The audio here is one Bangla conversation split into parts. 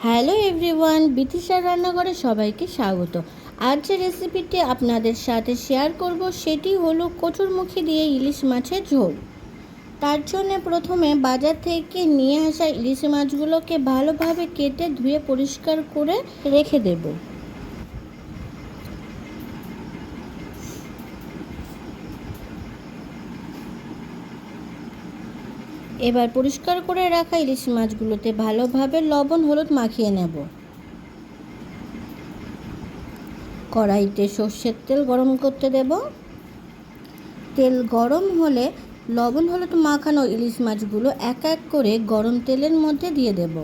হ্যালো এভরিওয়ান, বিথিশার রান্নাঘরে সবাইকে স্বাগত। আজ যে রেসিপিটি আপনাদের সাথে শেয়ার করব সেটি হলো কচুরমুখী দিয়ে ইলিশ মাছের ঝোল। তার জন্য প্রথমে বাজার থেকে নিয়ে আসা ইলিশ মাছগুলোকে ভালোভাবে কেটে ধুয়ে পরিষ্কার করে রেখে দেব। এবার পরিষ্কার করে রাখা ইলিশ মাছগুলোতে ভালোভাবে লবণ হলুদ মাখিয়ে নেব। কড়াইতে সর্ষের তেল গরম করতে দেব। তেল গরম হলে লবণ হলুদ মাখানো ইলিশ মাছগুলো এক এক করে গরম তেলের মধ্যে দিয়ে দেব।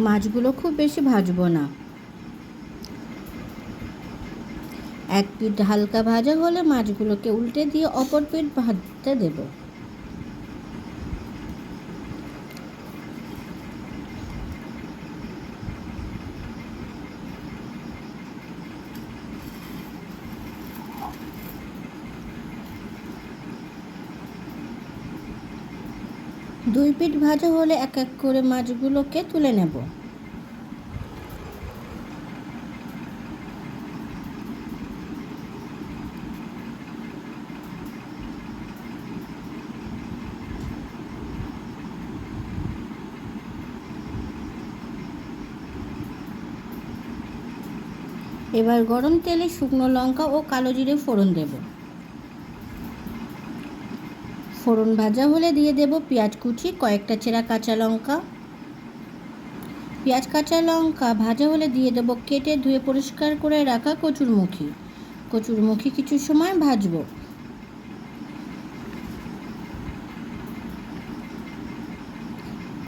মাছগুলো খুব বেশি ভাজবো না, এক পিঠ হালকা ভাজা হলে মাছগুলোকে উল্টে দিয়ে অপর পিঠ ভাজতে দেব। দুই পিঠ ভাজা হলে এক এক করে মাছগুলোকে তুলে নেব। এবার গরম তেলে শুকনো লঙ্কা ও কালো জিরে ফোড়ন দেব। ফোড়ন ভাজা হলে দিয়ে দেব পেঁয়াজ কুচি, কয়েকটা চেরা কাঁচা লঙ্কা। পেঁয়াজ কাঁচা লঙ্কা ভাজা হলে দিয়ে দেব কেটে ধুয়ে পরিষ্কার করে রাখা কচুরমুখী কিছু সময় ভাজবো।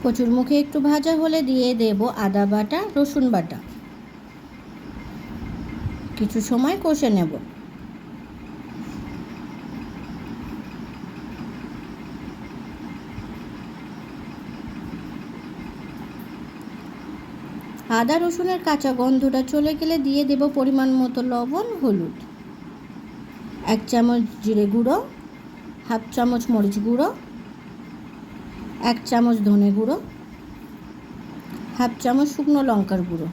কচুরমুখী একটু ভাজা হলে দিয়ে দেব আদা বাটা, রসুন বাটা। কিছু সময় কষে নেব। আদা রসুনের কাঁচা গন্ধটা চলে গেলে দিয়ে দেব পরিমাণ মতো লবণ, হলুদ, 1 চামচ জিরে গুঁড়ো, হাফ চামচ মরিচ গুঁড়ো, 1 চামচ ধনে গুঁড়ো, হাফ চামচ শুকনো লঙ্কার গুঁড়ো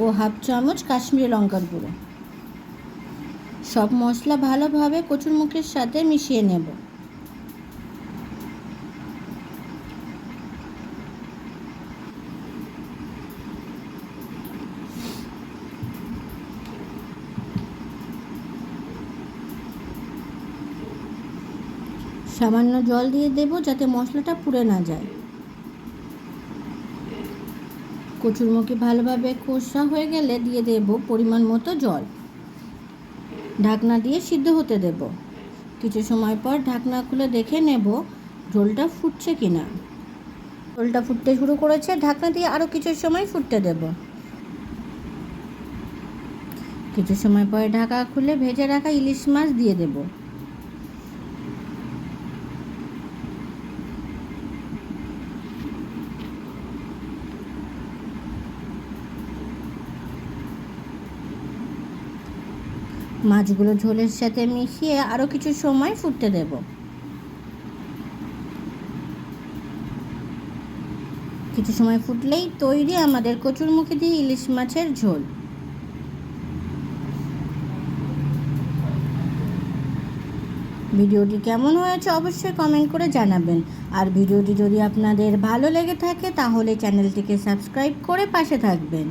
ও হাফ চামচ কাশ্মীরি লঙ্কার গুঁড়ো। সব মশলা ভালোভাবে কচুরমুখীর সাথে মিশিয়ে নেব। সামান্য জল দিয়ে দেব যাতে মশলাটা পুড়ে না যায়। কচুরমুখী ভালোভাবে কষা হয়ে গেলে দিয়ে দেব পরিমাণ মতো জল। ঢাকনা দিয়ে সিদ্ধ হতে দেব। কিছু সময় পর ঢাকনা খুলে দেখে নেব ঝোলটা ফুটছে কিনা। ঝোলটা ফুটতে শুরু করেছে, ঢাকনা দিয়ে আরও কিছু সময় ফুটতে দেব। কিছু সময় পরে ঢাকা খুলে ভেজে রাখা ইলিশ মাছ দিয়ে দেব। মাছগুলো ঝোলের সাথে মিশিয়ে আরও কিছু সময় ফুটতে দেব। কিছু সময় ফুটলেই তৈরি আমাদের কচুরমুখী দিয়ে ইলিশ মাছের ঝোল। ভিডিওটি কেমন হয়েছে অবশ্যই কমেন্ট করে জানাবেন। আর ভিডিওটি যদি আপনাদের ভালো লেগে থাকে তাহলে চ্যানেলটিকে সাবস্ক্রাইব করে পাশে থাকবেন।